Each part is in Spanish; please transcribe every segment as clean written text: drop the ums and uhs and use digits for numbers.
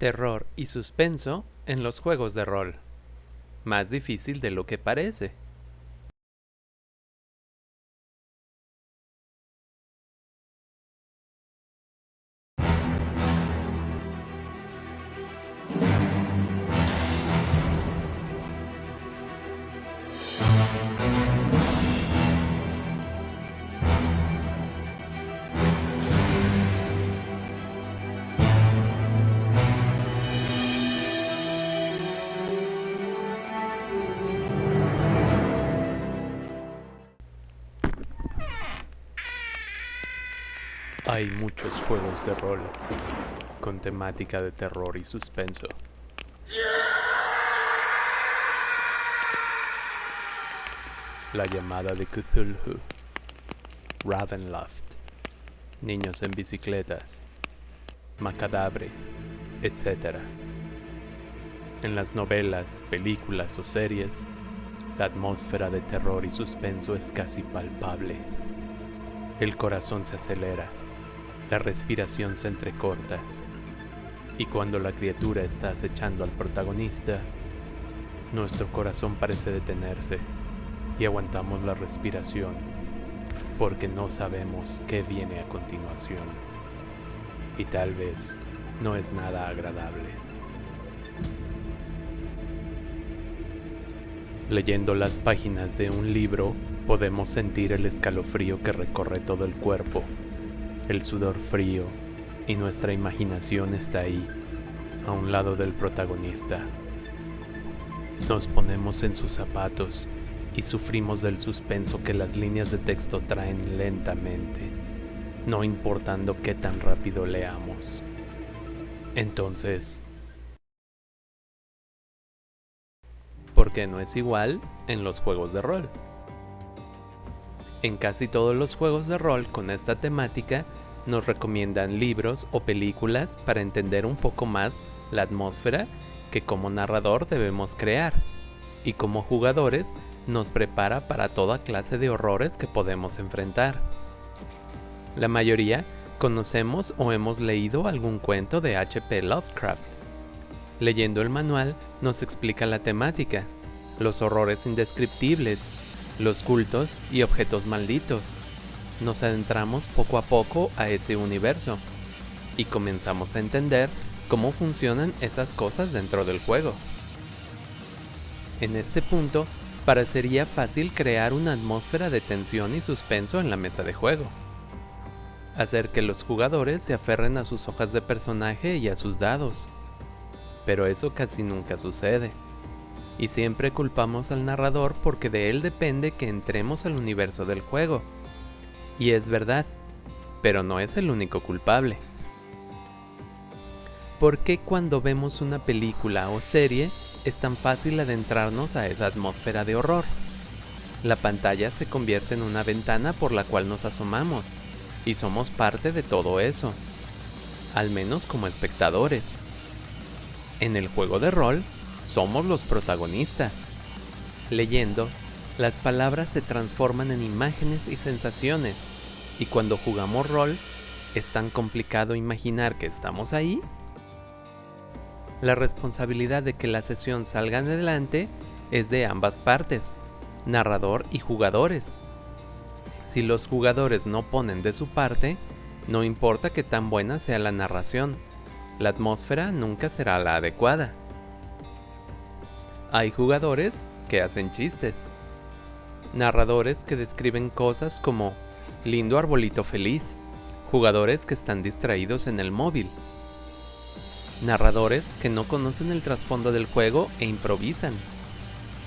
Terror y suspenso en los juegos de rol. Más difícil de lo que parece. Hay muchos juegos de rol con temática de terror y suspenso. La llamada de Cthulhu, Ravenloft, Niños en bicicletas, Macadabre, etc. En las novelas, películas o series, la atmósfera de terror y suspenso es casi palpable. El corazón se acelera, la respiración se entrecorta, y cuando la criatura está acechando al protagonista, nuestro corazón parece detenerse y aguantamos la respiración porque no sabemos qué viene a continuación. Y tal vez no es nada agradable. Leyendo las páginas de un libro, podemos sentir el escalofrío que recorre todo el cuerpo, el sudor frío, y nuestra imaginación está ahí, a un lado del protagonista. Nos ponemos en sus zapatos y sufrimos del suspenso que las líneas de texto traen lentamente, no importando qué tan rápido leamos. Entonces, ¿por qué no es igual en los juegos de rol? En casi todos los juegos de rol con esta temática nos recomiendan libros o películas para entender un poco más la atmósfera que como narrador debemos crear, y como jugadores nos prepara para toda clase de horrores que podemos enfrentar. La mayoría conocemos o hemos leído algún cuento de H.P. Lovecraft. Leyendo el manual nos explica la temática, los horrores indescriptibles, los cultos y objetos malditos. Nos adentramos poco a poco a ese universo y comenzamos a entender cómo funcionan esas cosas dentro del juego. En este punto, parecería fácil crear una atmósfera de tensión y suspenso en la mesa de juego. Hacer que los jugadores se aferren a sus hojas de personaje y a sus dados. Pero eso casi nunca sucede. Y siempre culpamos al narrador porque de él depende que entremos al universo del juego. Y es verdad, pero no es el único culpable. ¿Por qué cuando vemos una película o serie es tan fácil adentrarnos a esa atmósfera de horror? La pantalla se convierte en una ventana por la cual nos asomamos, y somos parte de todo eso, al menos como espectadores. En el juego de rol, somos los protagonistas. Leyendo, las palabras se transforman en imágenes y sensaciones, y cuando jugamos rol, ¿es tan complicado imaginar que estamos ahí? La responsabilidad de que la sesión salga adelante es de ambas partes, narrador y jugadores. Si los jugadores no ponen de su parte, no importa qué tan buena sea la narración, la atmósfera nunca será la adecuada. Hay jugadores que hacen chistes, narradores que describen cosas como lindo arbolito feliz, jugadores que están distraídos en el móvil, narradores que no conocen el trasfondo del juego e improvisan,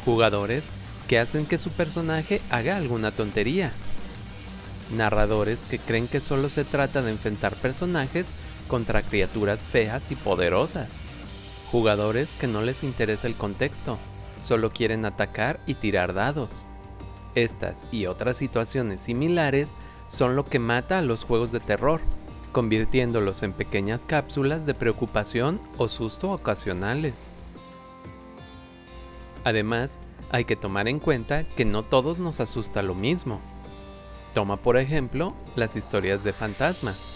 jugadores que hacen que su personaje haga alguna tontería, narradores que creen que solo se trata de enfrentar personajes contra criaturas feas y poderosas, jugadores que no les interesa el contexto, solo quieren atacar y tirar dados. Estas y otras situaciones similares son lo que mata a los juegos de terror, convirtiéndolos en pequeñas cápsulas de preocupación o susto ocasionales. Además, hay que tomar en cuenta que no todos nos asusta lo mismo. Toma por ejemplo las historias de fantasmas.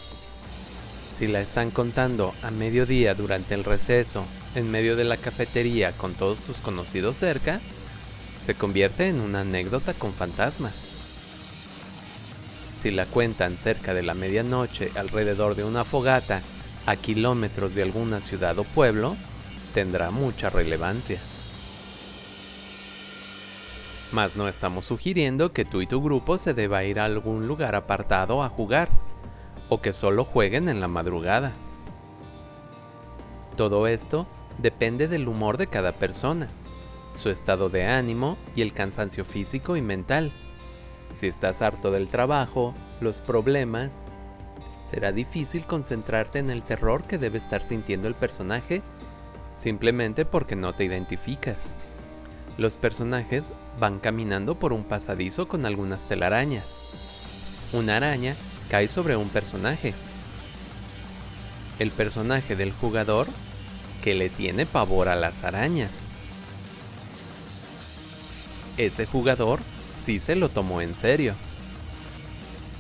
Si la están contando a mediodía durante el receso, en medio de la cafetería con todos tus conocidos cerca, se convierte en una anécdota con fantasmas. Si la cuentan cerca de la medianoche alrededor de una fogata a kilómetros de alguna ciudad o pueblo, tendrá mucha relevancia. Mas no estamos sugiriendo que tú y tu grupo se deba ir a algún lugar apartado a jugar, o que solo jueguen en la madrugada. Todo esto depende del humor de cada persona, su estado de ánimo y el cansancio físico y mental. Si estás harto del trabajo, los problemas, será difícil concentrarte en el terror que debe estar sintiendo el personaje simplemente porque no te identificas. Los personajes van caminando por un pasadizo con algunas telarañas. Una araña cae sobre un personaje. El personaje del jugador que le tiene pavor a las arañas. Ese jugador sí se lo tomó en serio.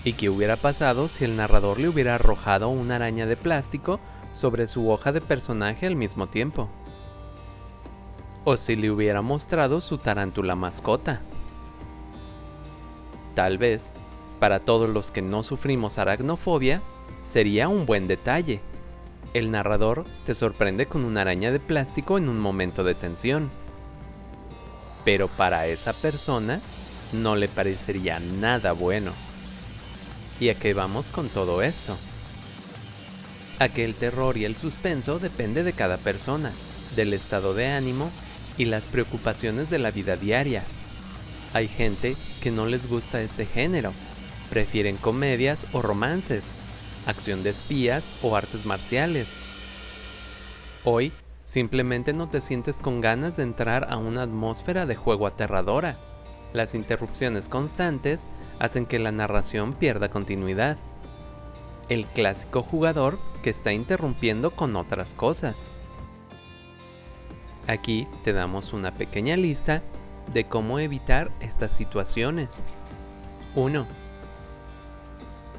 ¿Y qué hubiera pasado si el narrador le hubiera arrojado una araña de plástico sobre su hoja de personaje al mismo tiempo? O si le hubiera mostrado su tarántula mascota. Tal vez, para todos los que no sufrimos aracnofobia, sería un buen detalle. El narrador te sorprende con una araña de plástico en un momento de tensión. Pero para esa persona no le parecería nada bueno. ¿Y a qué vamos con todo esto? A que el terror y el suspenso depende de cada persona, del estado de ánimo y las preocupaciones de la vida diaria. Hay gente que no les gusta este género, prefieren comedias o romances, acción de espías o artes marciales. Hoy simplemente no te sientes con ganas de entrar a una atmósfera de juego aterradora. Las interrupciones constantes hacen que la narración pierda continuidad. El clásico jugador que está interrumpiendo con otras cosas. Aquí te damos una pequeña lista de cómo evitar estas situaciones. 1.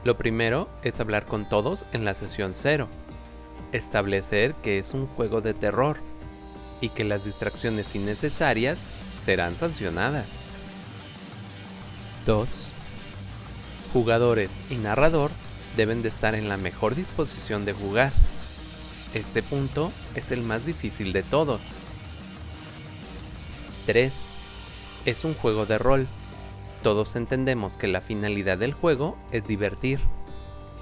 Lo primero es hablar con todos en la sesión 0. Establecer que es un juego de terror y que las distracciones innecesarias serán sancionadas. 2. Jugadores y narrador deben de estar en la mejor disposición de jugar. Este punto es el más difícil de todos. 3. Es un juego de rol. Todos entendemos que la finalidad del juego es divertir,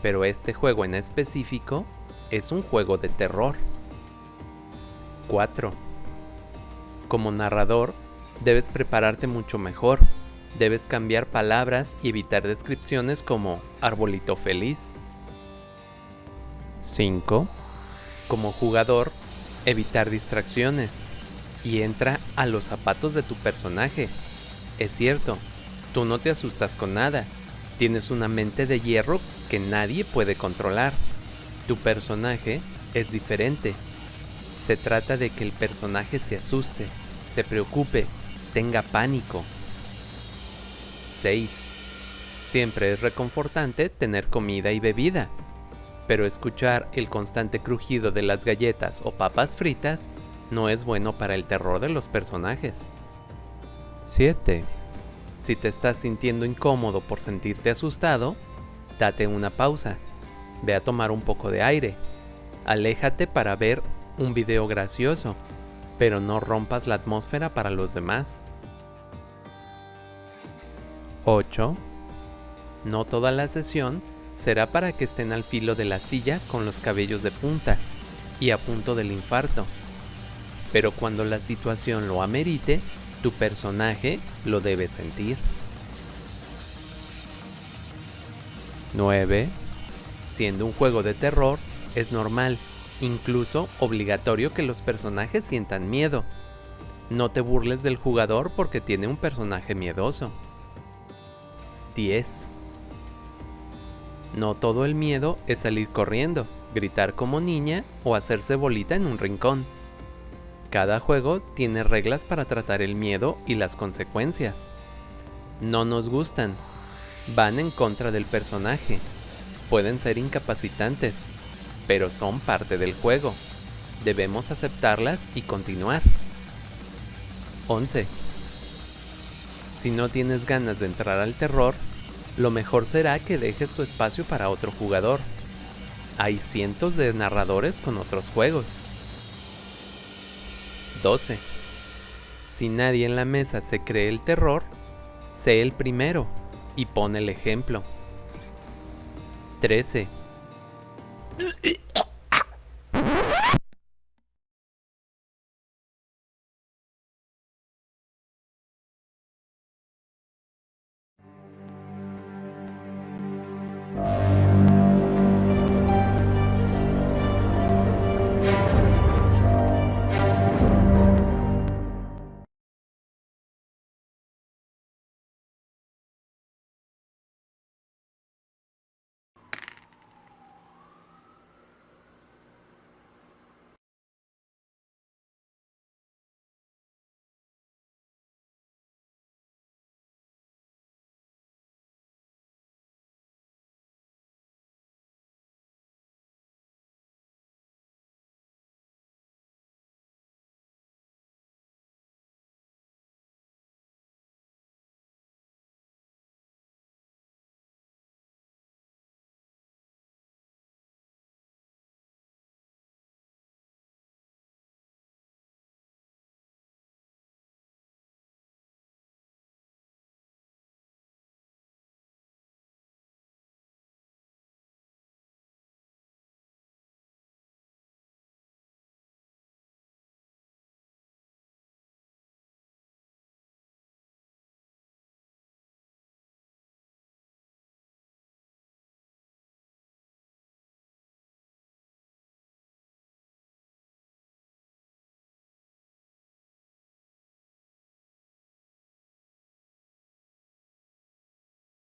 pero este juego en específico es un juego de terror. 4. Como narrador, debes prepararte mucho mejor. Debes cambiar palabras y evitar descripciones como arbolito feliz. 5. Como jugador, evitar distracciones y entra a los zapatos de tu personaje. Es cierto, tú no te asustas con nada. Tienes una mente de hierro que nadie puede controlar. Tu personaje es diferente. Se trata de que el personaje se asuste, se preocupe, tenga pánico. 6. Siempre es reconfortante tener comida y bebida, pero escuchar el constante crujido de las galletas o papas fritas no es bueno para el terror de los personajes. 7. Si te estás sintiendo incómodo por sentirte asustado, date una pausa, ve a tomar un poco de aire, aléjate para ver un video gracioso, pero no rompas la atmósfera para los demás. 8. No toda la sesión será para que estén al filo de la silla con los cabellos de punta y a punto del infarto, pero cuando la situación lo amerite, tu personaje lo debe sentir. 9. Siendo un juego de terror, es normal, incluso obligatorio que los personajes sientan miedo. No te burles del jugador porque tiene un personaje miedoso. 10. No todo el miedo es salir corriendo, gritar como niña o hacerse bolita en un rincón. Cada juego tiene reglas para tratar el miedo y las consecuencias. No nos gustan, van en contra del personaje, pueden ser incapacitantes. pero son parte del juego. Debemos aceptarlas y continuar. 11. Si no tienes ganas de entrar al terror, lo mejor será que dejes tu espacio para otro jugador. Hay cientos de narradores con otros juegos. 12. Si nadie en la mesa se cree el terror, sé el primero y pon el ejemplo. 13.